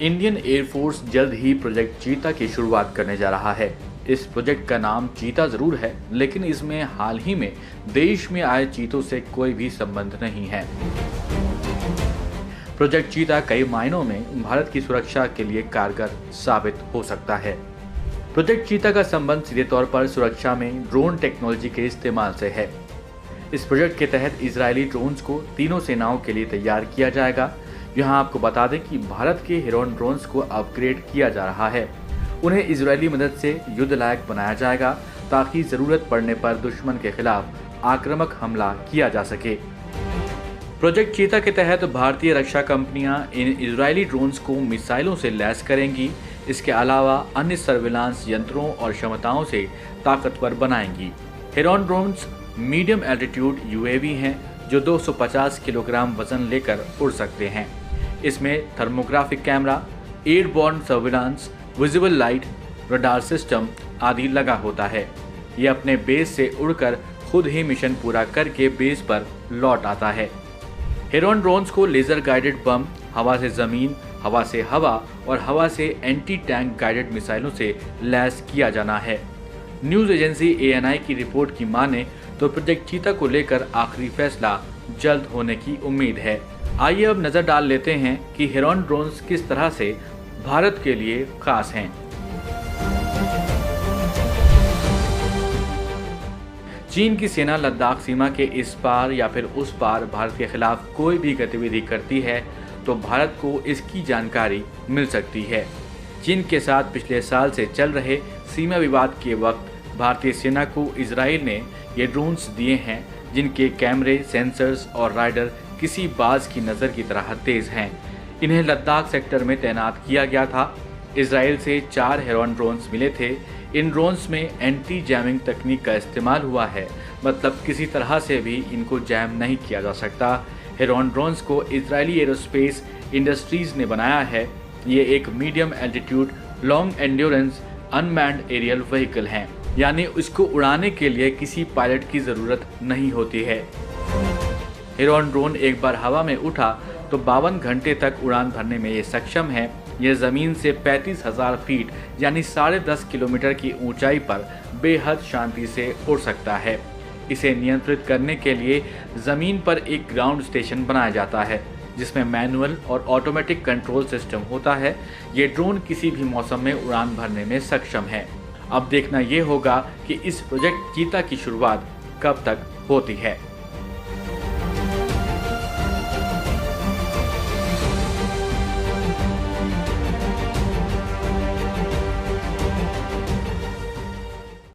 Indian air force जल्द ही project चीता की शुरुआत करने जा रहा है। इस प्रोजेक्ट का नाम चीता जरूर है, लेकिन इसमें हाल ही में देश में आए चीतों से कोई भी संबंध नहीं है। प्रोजेक्ट चीता कई मायनों में भारत की सुरक्षा के लिए कारगर साबित हो सकता है। प्रोजेक्ट चीता का संबंध सीधे तौर पर सुरक्षा में ड्रोन टेक्नोलॉजी के इस्तेमाल से है। इस प्रोजेक्ट के तहत इजरायली ड्रोन्स को तीनों सेनाओं के लिए तैयार किया जाएगा। यहाँ आपको बता दें कि भारत के हेरॉन ड्रोन्स को अपग्रेड किया जा रहा है। उन्हें इजरायली मदद से युद्ध लायक बनाया जाएगा ताकि जरूरत पड़ने पर दुश्मन के खिलाफ आक्रामक हमला किया जा सके। प्रोजेक्ट चीता के तहत भारतीय रक्षा कंपनियां इन इजरायली ड्रोन्स को मिसाइलों से लैस करेंगी। इसके अलावा अन्य सर्विलांस यंत्रों और क्षमताओं से ताकतवर बनाएंगी। Heron drones medium altitude UAV हैं जो 250 किलोग्राम वजन लेकर उड़ सकते हैं। इसमें thermographic camera, airborne surveillance, visible light, radar system आदि लगा होता है। ये अपने बेस से उड़कर खुद ही मिशन पूरा करके बेस पर लौट आता है। हेरॉन ड्रोन्स को लेजर गाइडेड बम, हवा से जमीन, हवा से हवा और हवा से एंटी टैंक गाइडेड मिसाइलों से लैस किया जाना है। न्यूज एजेंसी ANI की रिपोर्ट की माने तो प्रोजेक्ट चीता को लेकर आखिरी फैसला जल्द होने की उम्मीद है। आइए अब नजर डाल लेते हैं कि हेरॉन ड्रोन्स किस तरह से भारत के लिए खास हैं। चीन की सेना लद्दाख सीमा के इस पार या फिर उस पार भारत के खिलाफ कोई भी गतिविधि करती है तो भारत को इसकी जानकारी मिल सकती है। चीन के साथ पिछले साल से चल रहे सीमा विवाद के वक्त भारतीय सेना को इजराइल ने ये ड्रोन्स दिए हैं जिनके कैमरे, सेंसर्स और राडार किसी बाज की नज़र की तरह तेज हैं। इन्हें लद्दाख सेक्टर में तैनात किया गया था। इजराइल से 4 हेरॉन ड्रोन्स मिले थे। इन ड्रोन्स में एंटी जैमिंग तकनीक का इस्तेमाल हुआ है, मतलब किसी तरह से भी इनको जैम नहीं किया जा सकता। हेरॉन ड्रोन्स को इजरायली एरोस्पेस इंडस्ट्रीज ने बनाया है। ये एक medium altitude long endurance unmanned aerial vehicle हैं, यानी इसको उड़ाने के लिए किसी पायलट की ज़रूरत नहीं होती है। हेरॉन ड्रोन एक बार हवा में उठा तो 52 घंटे तक उड़ान भरने में ये सक्षम है। यह ज़मीन से 35,000 फीट यानी 10.5 किलोमीटर की ऊंचाई पर बेहद शांति से उड़ सकता है। इसे नियंत्रित करने के लिए ज़मीन पर एक ग्राउंड स्टेशन बनाया जाता है जिसमें मैनुअल और ऑटोमेटिक कंट्रोल सिस्टम होता है। ये ड्रोन किसी भी मौसम में उड़ान भरने में सक्षम है। अब देखना ये होगा कि इस प्रोजेक्ट चीता की शुरुआत कब तक होती है।